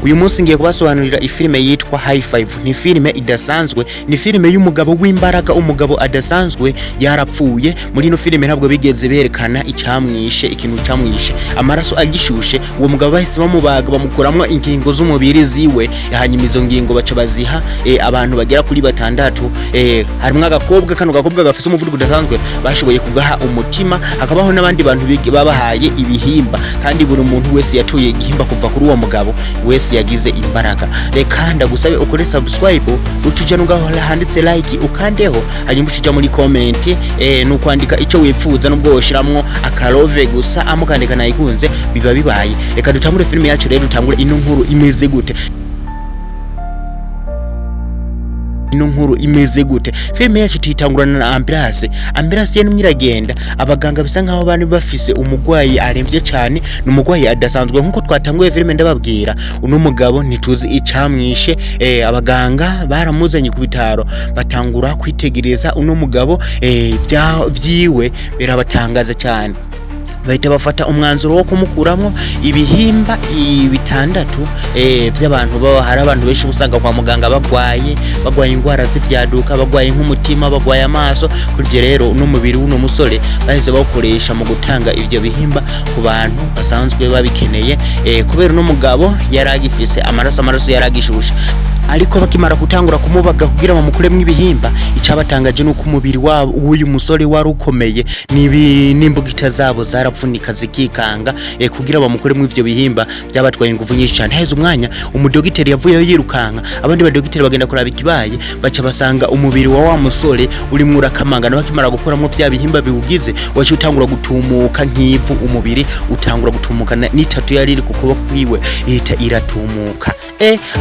Uyu munsi ngiye kubasobanurira ifilime yitwa High Five. Ni filime idasanzwe, ni filime y'umugabo w'imbaraga, umugabo adasanzwe yarapfuye. Muri no filime ntabwo bigeze berekana icyamwishe, ikintu cyamwishe. Amaraso agishushe, uwo mugabo bahise bamubaga bamukuramwa ingingo z'umubiri ziwe, hanyuma izo ngingo baca baziha abantu bagera kuri batandatu. Harimo agakobwa, kano gakobwa gafise umuvuduko udasanzwe bashoboye kugaha umutima, hakabaho n'abandi bantu babahaye ibihimba, kandi buri muntu wese yatuye igihimba kuva kuri uwo mugabo wese yagize imbaraga. Reka ndagusabe ukore subscribe, ucuja nugahola handitse like ukandeho, hanyuma ucuja muri comment nukwandika ico wipfuza nubwo woshiramwo akarove gusa amukandika nayikunze biba bibaye. Reka dutangure filime yacu rero, dutangure ino nkuru imeze gute. Filime yacu tuyitangurana na ambulance yenu nyiragenda, abaganga bisa nkaho bani bafise umugwayi aremvye cyane, n'umugwayi adasanzwe nkuko twatanguye filime ndababwira. Uno mugabo ntituzi icamwishe, abaganga baramuzanye ku bitaro batangura kwitegereza uno mugabo, vyiwe birabatangaza cyane. Bahita bafata umwanzuro wo kumukuramwo ibihimba bitandatu by'abantu. Hari abantu benshi usanga kwa muganga bagwaye indwara z'ivyaduka, bagwaye nk'umutima, bagwaye amaso. Kuri rero uno mubiri w'uno musore bahise bawukoresha mu gutanga ivyo bihimba ku bantu basanzwe babikeneye, kubera uno mugabo yaragifise amaraso yaragishusha. Ariko bakimara gutangura kumubaga kugira bamukuremwe ibihimba, icabatangaje nuko umubiri wabo uyu musore wari ukomeye, n'imbugita zabo zarapfunika zikikanga, kugira bamukuremwe ivyo bihimba byabatwaye ingufu nyinshi cyane. Heze umwanya umudogiteri yavuye yirukanka, abandi badogiteri bagenda kuraba ikibaye, baca basanga umubiri wa musore uri mu rakamangana. Bakimara gukoramo vya bihimba biwugize, wacu utangura gutumuka nk'ivu, umubiri utangura gutumuka, n'itatu yari iri kuko kwiwe ihita iratumuka.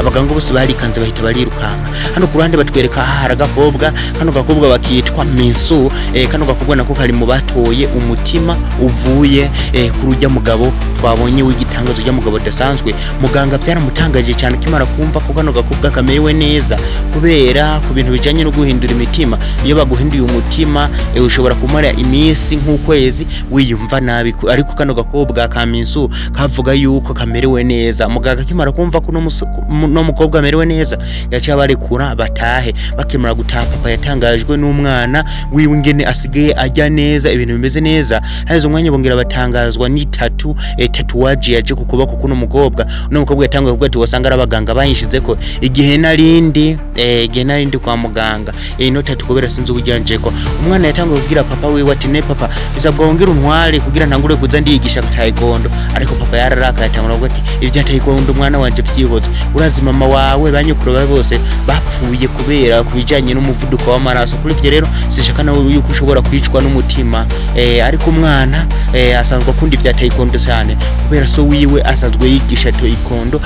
Abaganga bose barikanze bahita barirukanka. Hano ku ruhande batwereka hari agakobwa, kano gakobwa bakitwa Minsu. Kano gakobwa nako kari mu batoye umutima uvuye kurujya mugabo twabonye w'igitangazo rya mugabo dasanzwe. Muganga byaramutangaje cyane kimara kumva ko kano gakobwa kamerewe neza, kubera ku bintu bijanye no guhindura imitima. Iyo baguhinduye umutima ushobora kumara iminsi nk'ukwezi wiyumva nabi, ariko kano gakobwa ka Minsu kavuga yuko kamerewe neza. Muganga kimara kumva ko no mukobwa amerewe neza, yacha barekura batahe. Bakimara gutaha, papa yatangajwe n'umwana wiwe ingene asigaye ajya neza, ibintu bimeze neza. Hazo umwanya bongera batangazwa ni tatuwaje yaje kukubako kuno mukobwa. Uno mukobwa yatangaye kuvuga ati wasanga arabaganga bayishize ko igihe narindi kwa muganga, ino tatu kubera sinzi ubujyanje ko. Umwana yatangaye kugira papa wiwe ati ne papa bisabwa wongera untware kugira ntangure kuza ndiyigisha taekwondo. Ariko papa yararaka yatangura kuvuga ati ibya taekwondo umwana wanje vyihoze, urazi mama wawe banyukuru bose bapfuye kubera kubijanye n'umuvuduko w'amaraso. Kuri ivyo rero sishaka nawe yuko ushobora kwicwa n'umutima. Ariko umwana asanzwe akunda ivya taekwondo cyane, kubera so wiwe asanzwe yigisha taekwondo.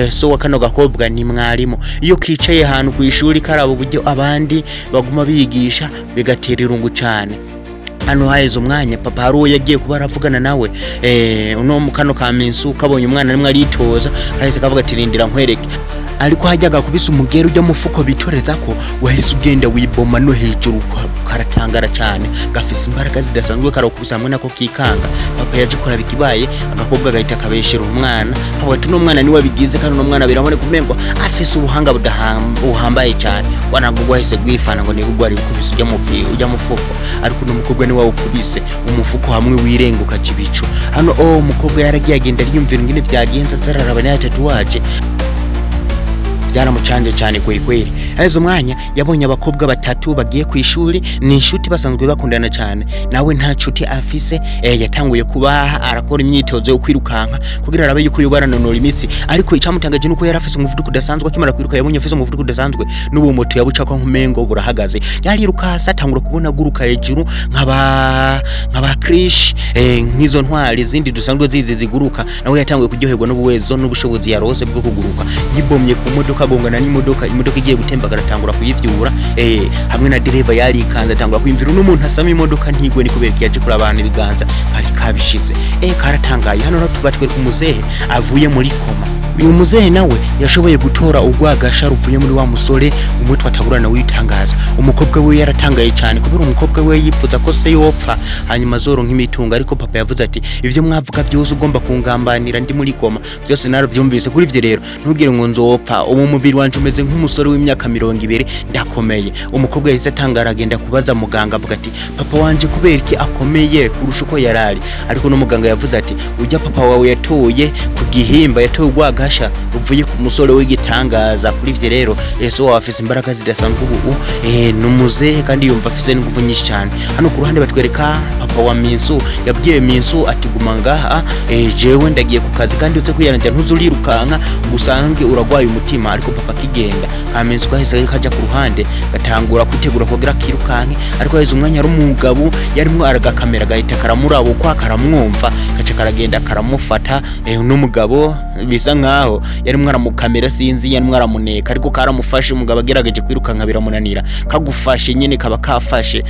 So wa kano gakobwa ni mwarimu. Iyo kicaye ahantu ku ishuri karabo buryo abandi baguma bigisha, bigatera irungu cyane. Hano haizo umwanya papa haruwo yagiye kuba aravugana nawe, uno mukano ka Minsu kabonye umwana rimwe aritoza, hahise kavuga ati rindira nkwereke. Ariko hajyaga kubisa umugero ujya mufuko bitoreza ko wahise ugenda wiboma no hejuru, karatangara cyane, gafise imbaraga zidasanzwe, karakubisa hamwe nako kikanga. Papa yaje kora bikibaye, agakobwa gahita kabeshera umwana, aho ati no mwana ni wabigize, kandi no mwana biramone kumengo afise ubuhanga buhambaye cyane. Wanagugwa hise gwifana ngo nigugwa ari kubisa ujya mufuko, ariko no mukobwa ni wawe kubise umufuko hamwe wirenguka kibico. Hano umukobwa yaragiye agenda yumvira ngine vyagenza zararabana ya tatuwaje, byaramucanje cyane kweri. Hazo umwanya yabonye abakobwa batatu bagiye ku ishuri, ni inshuti basanzwe bakundana cyane. Nawe nta nshuti afise, yatanguye kubaha arakora imyitozo yo kwirukanka kugira arabe yuko yobaranonora imitsi. Ariko icamutangaje nuko yarafise umuvuduko udasanzwe. Akimara kwiruka yabonye afise umuvuduko udasanzwe, n'ubu moto yabuca ko nkumengo burahagaze. Yariruka satangura kubona guruka hejuru nkaba krish, nk'izo ntwari zindi dusanzwe zizi ziguruka. Nawe yatanguye kuryoherwa n'ubuwezo n'ubushobozi yarose bwo kuguruka. Yibomye ku modoka agongana n'imodoka igiye gutemba, garatangura kuyivyura. Hamwe na driver yari ikanza atangura kwimvira n'umuntu asama imodoka ntigwe, ni kubera yaje kuri abantu ibiganza kari kabishize. Karatangaye. Hano no tubatwe ku muzehe avuye muri koma. uyu muzehe nawe yashoboye gutora urwagasha ruvuye muri wa musore umwe twatagurana witangaza. Umukobwa we yaratangaye cyane kubera umukobwa we yipfuza ko se yopfa hanyuma zoro nk'imitunga, ariko papa yavuze ati ivyo mwavuga byose ugomba kungambanira ndi muri koma, byose naravyumvise. Kuri ivyo rero ntugire ngo nzopfa, uwo mubiri wanje umeze nk'umusore w'imyaka 20 ndakomeye. Umukobwa yahise atangara agenda kubaza muganga avuga ati papa wanje kubera iki akomeye kurusha uko yarari, ariko no muganga yavuze ati ujya papa wawe yatoye ku gihimba, yatoye urwagasha ruvuye ku musore w'igitangaza. Kuri ivyo rero Yesu wafise imbaraga zidasanzwe ubu numuzehe kandi yumva afise n'ingufu nyinshi cyane. Hano ku ruhande batwereka papa wa Minsu yabwiye Minsu ati guma ngaha, jewe ndagiye ku kazi kandi utse kwiyanjya ntuzurirukanka gusange uragwaye umutima. Ariko papa kigenda ka Minsu kahise kaja ku ruhande gatangura kwitegura kugira kirukanke, ariko yahise umwanya ari umugabo yarimwo aragakamera gahita karamurabo kwa karamwumva gace karagenda karamufata. N'umugabo bisa nkaho yarimwo aramukamera sinzi yarimwo aramuneka, ariko karamufashe. Umugabo agerageje kwirukanka biramunanira, kagufashe nyene kaba kafashe.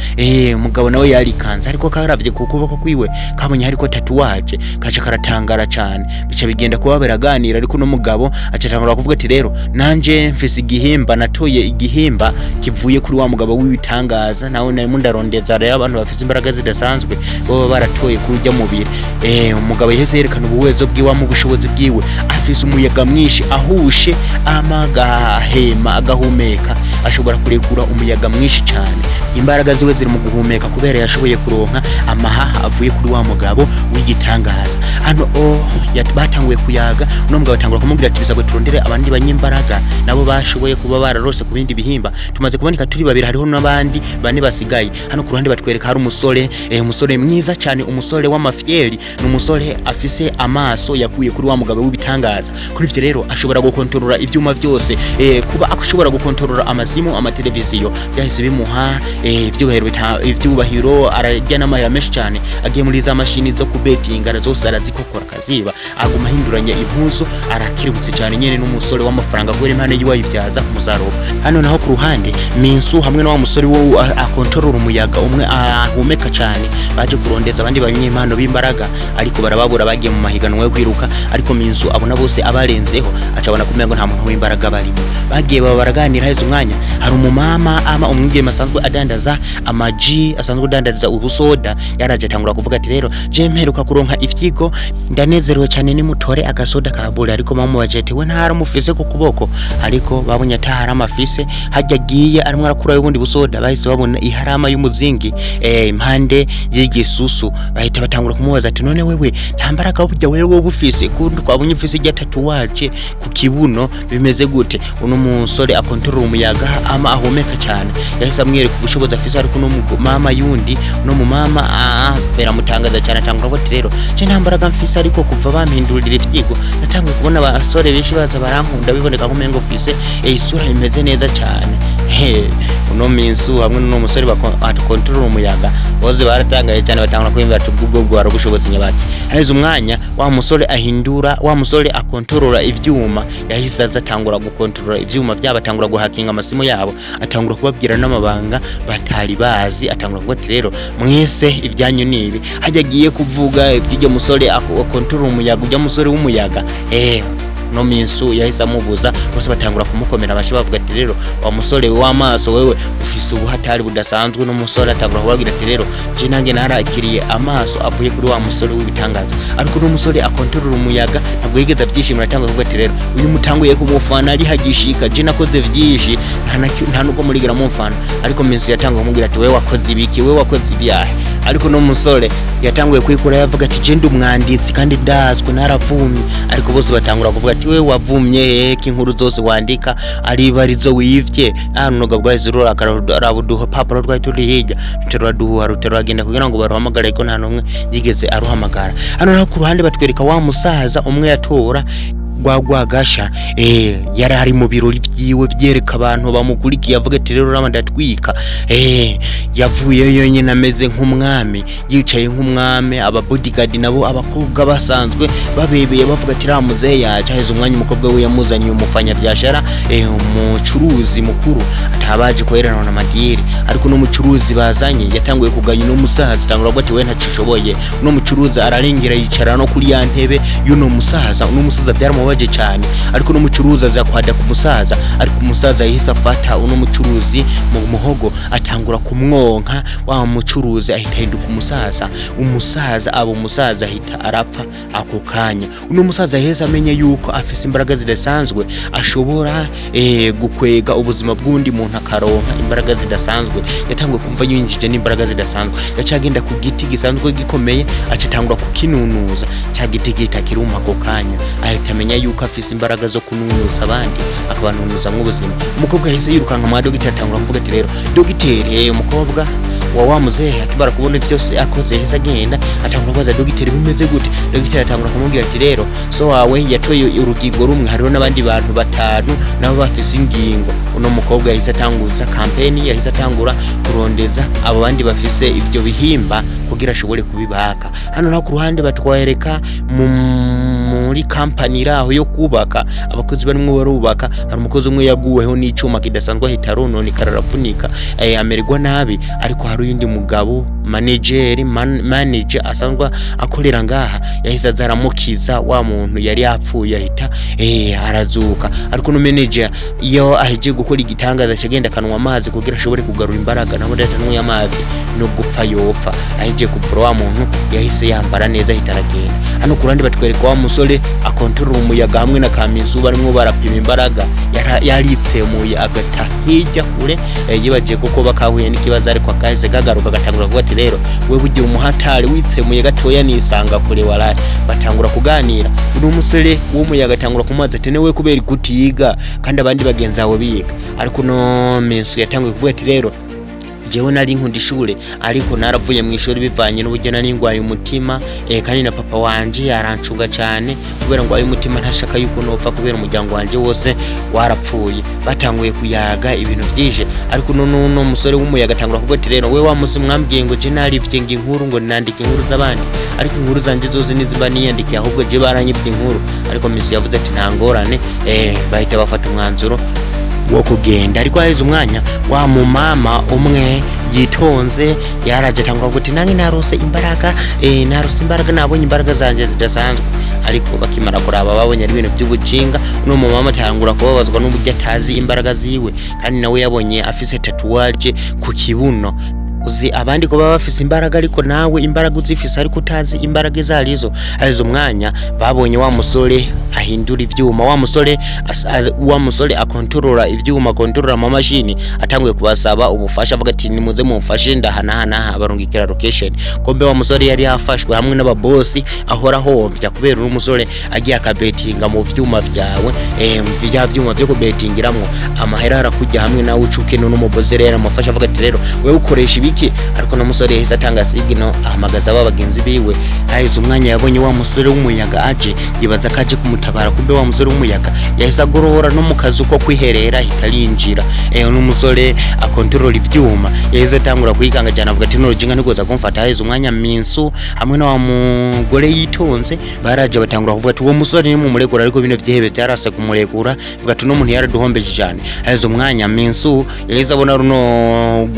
Umugabo nawe yarikanze, ariko karavye ku kuboko kwiwe kabonye hariko tatuwaje gace karatangara cyane, bica bigenda kuba baraganira. Ariko n'umugabo acatangura kuvuga ati rero nanje mfise igihimba, natoye igihimba kivuye kuri wa mugabo w'ibitangaza, nawe nayo ndarondeza rero abantu bafise imbaraga zidasanzwe bo baratoye kurujya mubiri. Umugabo yahise yerekana ubuwezo bwiwe mu bushobozi bwiwe, afise umuyaga mwinshi ahushe amagahema agahumeka, ashobora kurekura umuyaga mwinshi cyane. Imbaraga ziwe ziri mu guhumeka kubera yashoboye kuronka amahaha avuye kuri wa mugabo w'igitangaza. Hano batanguye kuyaga, uno mugabo atangura kumubwira ati bisabwe turondere abandi banyimbaraga nabo bashoboye kuba bararose ku bindi bihimba, tumaze kuboneka turi babiri, hariho n'abandi bane basigaye. Hano ku ruhande batwereka hari umusore umusore mwiza cyane, umusore w'amafyeri, n'umusore afise amaso yakuye kuri wa mugabo w'ibitangaza. Kuri ivyo rero ashobora gukontorora ivyuma byose, kuba ashobora gukontorora amazimu, amateleviziyo byahise bimuha ivyubahiro, arajya n'amahera menshi cyane. Agiye muri za mashini zo kubetinga zose arazikokora kaziba, aguma hinduranya impuzu, arakiributse cyane nyene n'umusore w'amafaranga kubera impane yiwe yivyaza umusaruro. Hano naho ku ruhande Minsu hamwe na wa musore wo akontorora umuyaga umwe ahumeka cyane, baje kurondeza abandi banyempano b'imbaraga, ariko barababura bagiye mu mahiganwa yo kwiruka. Ariko Minsu abona bose abarenzeho, acabona kumenya ngo nta muntu w'imbaraga barimo. Bagiye baraganira heze umwanya, hari umumama umwigeme asanzwe adandaza amaji, asanzwe adandaza ubusoda, yaraje atangura kuvuga ati rero je mperuka kuronka ifyigo, ndanezerewe cyane ni mutore agasoda kabule. Ariko mama wajete we ntara mufise ku kuboko, ariko babonye atahara amafise hajya giye arimwe arakura y'ubundi busoda. Bahise babona iharama y'umuzingi impande y'igisusu, bahita batangura kumubaza ati none wewe nta mbaraga burya wewe bufise kundi kwabonye ufise ijya tatuwaje ku kibuno bimeze gute? Uno musore akontorora umuyaga ama ahumeka cyane, yahise amwereka ubushobozi afise. Ariko no mama yundi no mu mama beramutangaza cyane, atangura ati rero je nta mbaraga mfise, ariko kuva bampindurira ifyigo natangiye kubona abasore benshi baza barankunda, biboneka ko mengo ufise isura imeze neza cyane. Uno Minsu hamwe no musore bakontorora umuyaga boze baratangaye cyane, batangura kwimba ati ubwo bwaro bushobozi nyabaki. Haize umwanya wa musore ahindura, wa musore akontorora ivyuma, yahise azatangura gukontorora ivyuma byabatangura guhakinga amasimo yabo, atangura kubabwira n'amabanga batari bazi. Atangura kuvuga ati rero mwese ibyanyu nibi, hajya agiye kuvuga ibyo musore akontorora umuyaga, ujya musore w'umuyaga no Minsu yahise amubuza. Bose batangura kumukomera abashi bavuga ati rero wa musore w'amaso wewe ufise ubuhatari budasanzwe. No musore atangura kubabwira ati rero je nange narakiriye amaso avuye kuri wa musore w'ibitangaza. Ariko no musore akontorora umuyaga ntabwo yigeze abyishimira, atangura kuvuga ati rero uyu mutanguye kumufana ari hagishika, je nakoze vyinshi nta nuko murigira mufana. Ariko Minsu yatangura kumubwira ati wewe wakoze ibiki, wewe wakoze ibyahe. Ariko no musore yatanguye kwikura yavuga ati je ndi umwanditsi kandi ndazwe naravumye. Ariko bose batangura kuvuga ati wewe wavumye k'inkuru zose wandika ari barizo wivye. Noga bwahise rura akarabuduha papuro twari turi hirya, turaduha ruteragenda kugira ngo baruhamagare, ko nta numwe yigeze aruhamagara. Hano naho ku ruhande batwereka wa musaza umwe yatora Gashya yari ari mu birori byiwe byereka abantu bamukurikiye, avuga ati rero rama ndatwika. Yavuye yonyine ameze nk'umwami, yicaye nk'umwami, aba bodyguard nabo abakobwa basanzwe babebeye bavuga ati ramuze yaje. Haize umwanya umukobwa we yamuzaniye umufanya byashara, umucuruzi mukuru atabaje koherana na madiri. Ariko no mucuruzi bazanye yatanguye kuganya no musaza, atangura ati we ntacishoboye. No mucuruzi araringira yicara no kuri ya ntebe y'uno musaza. Uno musaza byaramubaje birababaje cyane. Ariko no mucuruzi aza kwada ku musaza, ariko umusaza yahise afata uno mucuruzi mu muhogo atangura kumwonka, wa mucuruzi ahita hinduka umusaza abo umusaza ahita arapfa ako kanya. Uno musaza yahise amenya yuko afise imbaraga zidasanzwe, ashobora gukwega ubuzima bw'undi muntu akaronka imbaraga zidasanzwe. Yatangwe kumva yinjije n'imbaraga zidasanzwe, yacagenda ku giti gisanzwe gikomeye acatangura kukinunuza, cya giti gitakiruma ako kanya, ahita amenya yuko afise imbaraga zo kununuza abandi, akabanunuza mu buzima. Umukobwa yahise yirukanka mu dogiteri atangura kuvuga ati rero dogiteri, umukobwa wa muzehe akibara kubona byose akoze yahise agenda atangura kubaza dogiteri bimeze gute. Dogiteri atangura kumubwira ati rero so wawe yatoye urugingo rumwe, hariho n'abandi bantu batanu nabo bafise ingingo. Uno mukobwa yahise atanguza kampeni, yahise atangura kurondeza abo bandi bafise ivyo bihimba kugira ashobore kubibaka. Hano naho ku ruhande batwereka muri company raho yo kubaka, abakozi barimwe barubaka. Hari umukozi umwe yaguweho n'icuma kidasanzwe ahita ronone kararafunika, amererwa nabi. Ariko hari undi mugabo manager asanzwe akorera ngaha, yahise azaramukiza wa muntu yari yapfuye ahita arazuka. Ariko no manager iyo aheje gukora igitangaza cyagenda kanwa amazi kugira ashobore kugarura imbaraga, nabo ndatanwe amazi no gupfa yopfa. Aheje kuvura wa muntu yahise yambara neza ahita aragenda. Hano kurandi batwereka wa musore akontorora umuyaga hamwe na kaminsu barimo barapima imbaraga, yaritsemuye agata hirya kure, yibagiye kuko bakahuye n'ikibazo, ariko akahise kagaruka gatangura kuvuga ati rero wewe ugiye umuhatari witsemuye gatoya nisanga kure waraje. Batangura kuganira, uno musore w'umuyaga atangura kumaza ati newe kubera ikutiga kandi abandi bagenzi aho biga. Ariko no mensu yatanguye kuvuga ati rero jewe nari nkunda ishure, ariko naravuye mu ishuri bivanye n'uburyo nari ngwaye umutima, kandi na papa wanje arancunga cyane kubera ngwaye umutima, ntashaka yuko nopfa kubera umuryango wanje wose warapfuye. Batanguye kuyaga ibintu byije. Ariko no musore w'umuyaga atangura kuvuga ati rero we wa musi mwambwiye ngo je narivye inkuru, ngo nandike inkuru z'abandi, ariko inkuru zanje zose niziba niyandike, ahubwo je baranyivye inkuru. Ariko misi yavuze ati nta ngorane, bahita bafata umwanzuro wo kugenda. Ariko haheze umwanya wa mumama umwe yitonze yaraje atangura kuti nange narose imbaraga, nabonye imbaraga zanje zidasanzwe. Ariko bakimara kuraba babonye ari ibintu by'ubujinga. Uno mumama atangura kubabazwa n'uburyo atazi imbaraga ziwe, kandi nawe yabonye afise tatuwaje ku kibuno. Uzi abandi ko baba bafise imbaraga, ariko nawe imbaraga uzifise ariko utazi imbaraga zarizo. Haheze umwanya babonye wa musore ahindura ivyuma, wa musore akontorora ivyuma, akontorora ama machine. Atanguye kubasaba ubufasha, avuga ati nimuze mumfashe ndahana abarungikira location. Kombe wa musore yari yafashwe hamwe n'ababosi ahora hovya kubera umusore agiye akabetinga mu vyuma vyawe, vya vyuma vyo kubetingiramwo amahera arakujya hamwe nawe ucuke. No mubozi rero amufasha avuga ati rero wewe ukoresha ibiki. Ariko no musore yahise atanga signal ahamagaza abagenzi biwe. Haheze umwanya yabonye wa musore w'umuyaga aje, yibaza kaje kumutabara. Kumbe wa musore w'umuyaga yahise agorora no mu kazu ko kwiherera hitarinjira. No musore akontorora ivyuma yahise atangura kwikanga cyane, avuga ati no jinga ntigoza kumfata. Haheze umwanya minsu hamwe na wa mugore yitonze baraje batangura kuvuga ati uwo musore ni mu muregura, ariko bino vyehebe byarase kumuregura, avuga ati no muntu yaraduhombeje cyane. Haheze umwanya minsu yahise abona runo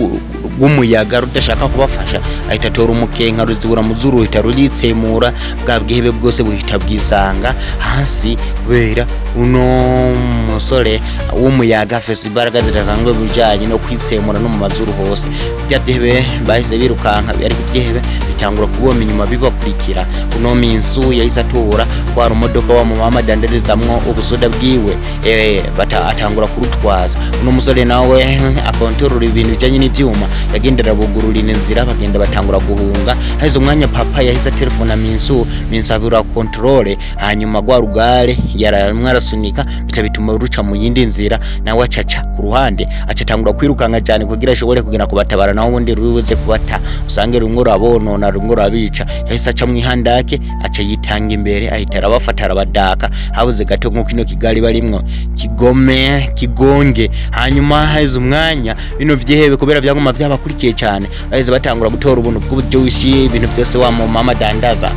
gumuyaga rudashaka kubafasha, ahita tora umukenka ruzibura muzuru hita ruritsemura, bwa bwihebe bwose buhita bwisanga hasi kubera uno musore w'umuyaga afise imbaraga zidasanzwe bijanye no kwitsemura no mu mazuru hose. Bya byihebe bahise birukanka, ariko byihebe bitangura kuboma inyuma bibakurikira. Uno minsu yahise atora kwa rumodoka wa mama danderizamwo ubusoda bwiwe, atangura kurutwaza. Uno musore nawe akontorora ibintu bijanye n'ivyuma, yagendera bugurura inzira, bagenda batangura guhunga. Haheze umwanya papa yahise telefona minsu abura controle, hanyuma gwa rugare yaramwarasunika bituma ruca mu yindi nzira, nawe acaca ku ruhande acatangura kwirukanga cyane kugira ashobore kugena kubatabara, naho ubundi rubuze kubata usange rumwe rabonona rumwe rabica. Yahise aca mwihandake aca yitanga imbere, ahita arabafata arabadaka. Habuze gato nko kino kigali barimwo kigonge. Hanyuma haheze umwanya bino vyehebe kubera vyaguma vyabakurikiye cyane, baheze batangura gutora ubuntu bw'ubujoshi, ibintu byose wa mama dandaza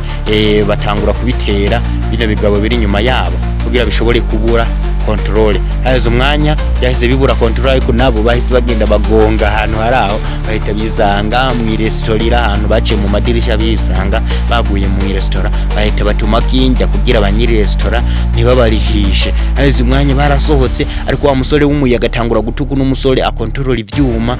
batangura kubitera bino bigabo biri nyuma yabo kugira bishobore kubura control. Hazo umwanya yahise bibura control, ariko nabo bahise bagenda bagonga ahantu haraho, bahita bizanga mu restaurant ahantu baciye mu madirisha, bisanga baguye mu restaurant, bahita batuma kinjya kugira abanyiri restaurant ntibabarihishe. Hazo umwanya barasohotse, ariko wa musore w'umuyaga atangura gutuka n'umusore akontrol ivyuma,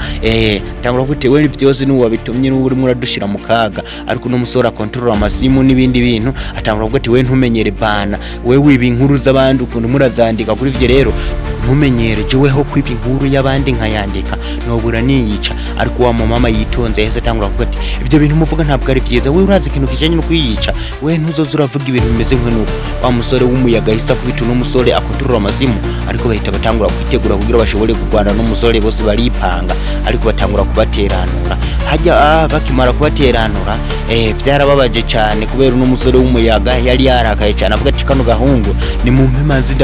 tangura gute we vyose n'uwa bitumye n'uri muradushira mu kaga, ariko n'umusore akontrol amasimu n'ibindi bintu, atangura gute we ntumenyere bana, we wiba inkuru z'abandi ukuntu murazandika kuri ivyo, rero ntumenyere jeweho kwiba inkuru y'abandi nkayandika nobura niyica. Ariko wa mama yitonze yahise atangura kuvuga ati ivyo bintu muvuga ntabwo ari byiza, we urazi ikintu kijanye no kwiyica, we ntuzoza uravuga ibintu bimeze nk'uko. Wa musore w'umuyaga yahise akubita n'umusore akontrol amasimu, ariko bahita batangura kwitegura kugira bashobore kugwana n'umusore, bose baripanga, ariko batangura kubateranura. Hajya bakimara kubateranura vyarababaje cyane, kubera n'umusore w'umuyaga yari yarakaye cyane, avuga ati kano gahungu ni mu mpimanzi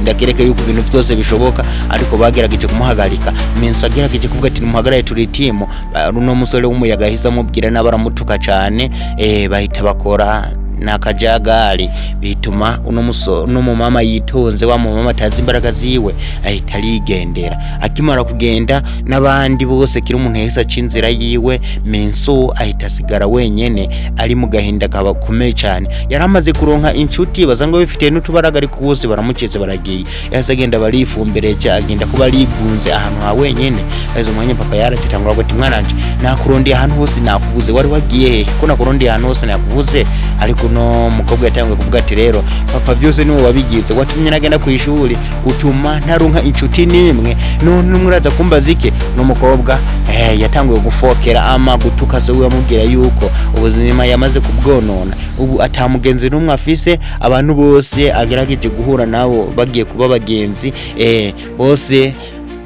ndakereke yuko ibintu byose bishoboka, ariko bagerageje kumuhagarika. Minso agerageje kuvuga ati nimuhagarare turi timu, runo musore w'umuyaga yahise amubwira n'abaramutuka cyane, bahita bakora nakajagari, bituma uno mama yitonze, wa mama atazi imbaraga ziwe ahita arigendera. Akimara kugenda n'abandi bose kiri umuntu yahise acinzira yiwe, Minso ahita asigara wenyene ari mu gahinda kabakomeye cyane. Yaramaze kuronka inshuti bazango bifitiye n'utubaraga, ariko bose baramucetse baragiye. Yahise agenda barifumbereje, agenda kuba ligunze ahantu ha wenyene. Azo mwanya papa yaracitangura ngo ati mwananje nakurondeye ahantu hose nakubuze, wari wagiye he ko nakurondeye ahantu hose nakubuze? Ariko no mukobwa yatangiye kuvuga ati rero papa byose niwe wabigize, watumye nagenda ku ishuri utuma ntaronka inshuti nimwe, none muraza kumbaza iki? No mukobwa yatangiye gufokera ama gutuka zo wamubwira yuko ubuzima yamaze kubwonona, ubu atamugenzi n'umwe afise, abantu bose agerageje guhura nabo bagiye kuba bagenzi, bose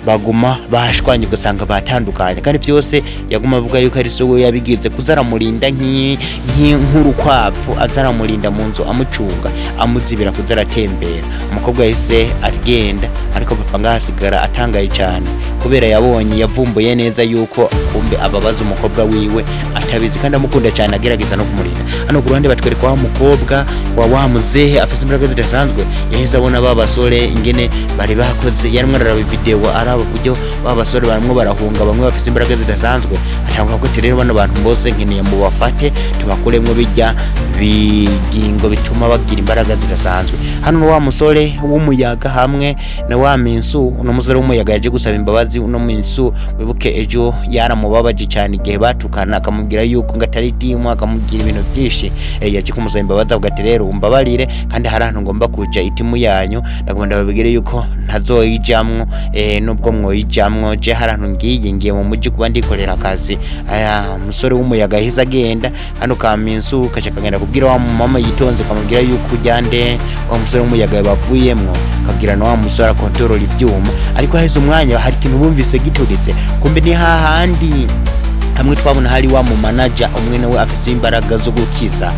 baguma bashwanye ugasanga batandukanye, kandi byose yaguma avuga yuko ari so we yabigize kuzaramurinda nk'urukwavu, azaramurinda mu nzu amucunga amuzibira kuzaratembera. Umukobwa yahise agenda, ariko papa ngahasigara atangaye cyane, kubera yabonye yavumbuye neza yuko kumbe ababaza umukobwa wiwe atabizi, kandi amukunda cyane agerageza no kumurinda. Hano ku ruhande batwereka wa mukobwa wa muzehe afite imbaraga zidasanzwe, yahise abona babasore ingene bari bakoze, yarimwe araraba video buryo babasore baramwe barahunga, bamwe bafite imbaraga zidasanzwe. Atangura ko rero bano bantu bose nkeneye mu bafate tubakuremwe bijya bigingo bituma bagira imbaraga zidasanzwe. Hano wa musore w'umuyaga hamwe na wa Minsu, uno musore w'umuyaga yaje gusaba imbabazi. Uno Minsu wibuke ejo yaramubabaje cyane igihe batukana, akamubwira yuko ngatari timu, akamubwira ibintu byinshi, yaje kumusaba imbabazi avuga ati rero umbabarire, kandi hari ahantu ngomba kuja itimu yanyu, ndagomba babigire yuko ntazoyijamwo, nubwo mwoyijamwo je hari ahantu ngiye mu mujyi kuba ndikorera akazi. Musore w'umuyaga yahise agenda. Hano ka Minsu kagenda kubwira wa mama yitonze, kamubwira yuko ujyande wa musore w'umuyaga bavuyemwo, kabwira no wa musore akontrol ivyuma. Ariko haheze umwanya hari ikintu bumvise gituritse, kumbe ni hahandi hamwe twabona hari wa mu manager umwe nawe afise imbaraga zo gukiza.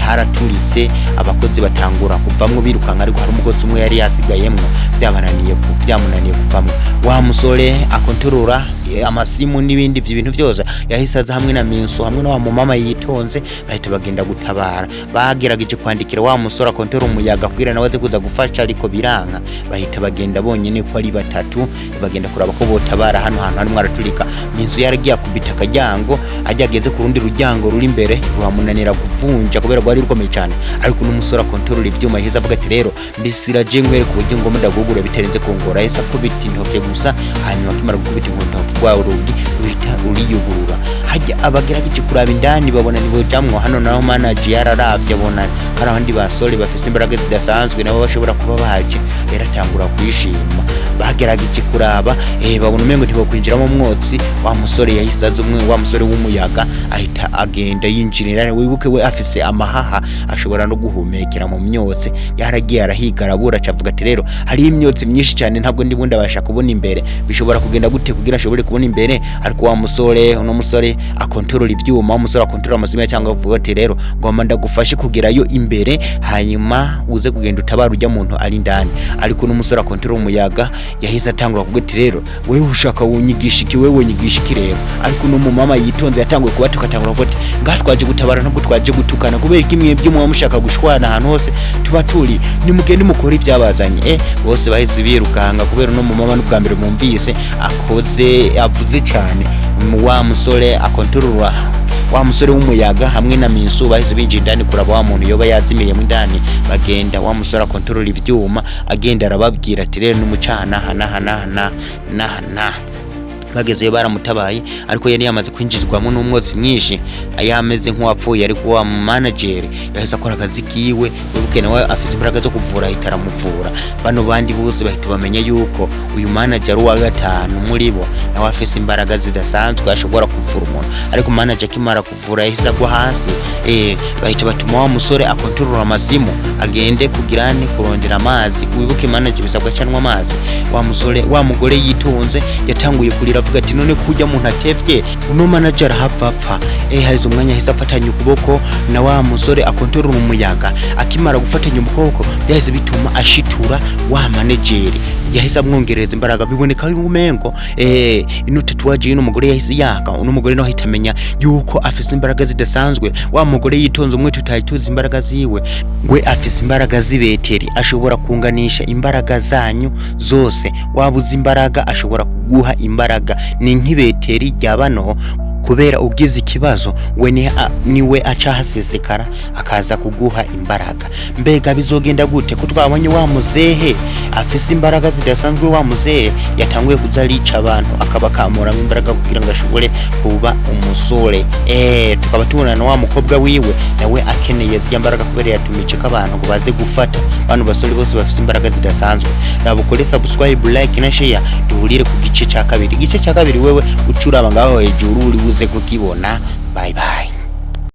Haraturitse abakozi batangura kuvamwo birukanka, ariko hari umugozi umwe yari yasigayemwo byamunaniye kuvamwo. Wa musore akontorora amasimu n'ibindi by'ibintu byose yahise aza hamwe na Minsu hamwe na wa mama yitonze, bahita bagenda gutabara. Bagerageje kwandikira wa musore akontorora umuyaga kugira nawe aze kuza gufasha, ariko biranka. Bahita bagenda bonyene ko ari batatu, bagenda kuraba ko botabara hano hantu harimo araturika. Minsu yaragiye kubita kajyango, ajyageze ku rundi rujyango ruri imbere rwamunanira kuvunja kubera rwari rukomeye cyane, ariko n'umusore akontorora ivyuma yahise avuga ati rero mbisira je ngwere ku buryo ngomba ndagugura bitarenze kongora. Yahise akubita intoke gusa, hanyuma akimara gukubita intoke kwa urugi ruhita ruriyugurura. Hajya abagerageje kuraba indani babona nibo jamwo. Hano naho manager yararavye abona hari abandi basore bafise imbaraga zidasanzwe nabo bashobora kuba baje, yaratangura kwishima. Bagerageje kuraba babona umengo ntibo kwinjiramo mwotsi. Wa musore yahise azumwe, wa musore w'umuyaga ahita agenda yinjirira. Wibuke we afise amahaha ashobora no guhumekera mu myotsi, yaragiye arahiga arabura, cavuga ati rero hari imyotsi myinshi cyane ntabwo ndibunda basha kubona imbere, bishobora kugenda gute kugira ashobore kubona imbere ariko wa musore uno musore akontorora ivyuma, umusore akontorora amazima cyangwa avuga ati rero ngomba ndagufashe kugerayo imbere hanyuma uze kugenda utabara ujya muntu ari ndani. Ariko uno musore akontorora umuyaga yahise atangura kuvuga ati rero wewe ushaka wunyigisha iki, wewe wunyigisha iki rero. Ariko uno mumama yitonze yatanguye kuba tukatangura kuvuga ati ngatwaje gutabara ntabwo twaje gutukana, kubera kimwe byo mwa mushaka gushwana ahantu hose tuba turi nimugende mukora ivyabazanye. Bose bahise birukanga kubera uno mumama n'ubwa mbere mumvise avuze cyane. Wa musore akontorora wa musore w'umuyaga hamwe na minsu bahise binjira indani kuraba wa muntu yoba yazimiye mu ndani. Bagenda wa musore akontorora ivyuma agenda arababwira ati rero n'umucana hana bagezeyo baramutabaye, ariko yari yamaze kwinjizwamo n'umwotsi mwinshi ayameze nk'uwapfuye. Ariko wa manager yahise akora akazi kiwe, wibuke nawe afise imbaraga zo kuvura itaramuvura. Bano bandi bose bahita bamenya yuko uyu manager wa gatanu muri bo nawe afise imbaraga zidasanzwe ashobora kuvura umuntu. Ariko manager kimara kuvura yahise agwa hasi. Bahita batuma wa musore akontorora amazimu agende kugirane kurondera amazi. Wibuke manager bisabwa canwa amazi. Wa musore wa mugore yitonze yatanguye kurira avuga ati none kujya muntu atevye uno manager hapfa. Haizo umwanya hisa afatanya ukuboko na wa musore akontorora umuyaga. Akimara gufatanya ukuboko byahise bituma ashitura wa manager, yahise amwongereza imbaraga. Biboneka yumengo ino tatuwaje y'ino mugore yahise yaka. Uno mugore no hitamenya yuko afise imbaraga zidasanzwe. Wa mugore yitonze umwe tutayituza imbaraga ziwe, we afise imbaraga zibeteri, ashobora kunganisha imbaraga zanyu zose. Wabuze imbaraga ashobora kuguha imbaraga, ni nk'ibeteri ryabano. Kubera ugize ikibazo we niwe acahasesekara akaza kuguha imbaraga. Mbega bizogenda gute ko twabonye wa muzehe afise imbaraga zidasanzwe? Wa muzehe yatanguye kuzalica abantu akabakamura imbaraga kugira ngo ashobore kuba umusore. Tukaba tubona na wa mukobwa wiwe nawe akeneye zya mbaraga kubera yatumice abantu ngo baze gufata bano basore bose bafise imbaraga zidasanzwe. Nabukore subscribe, like na share, duhurire ku gice cya kabiri. Igice cya kabiri wewe ucuraba ngaho hejuru uri uze kukibona. Bye bye.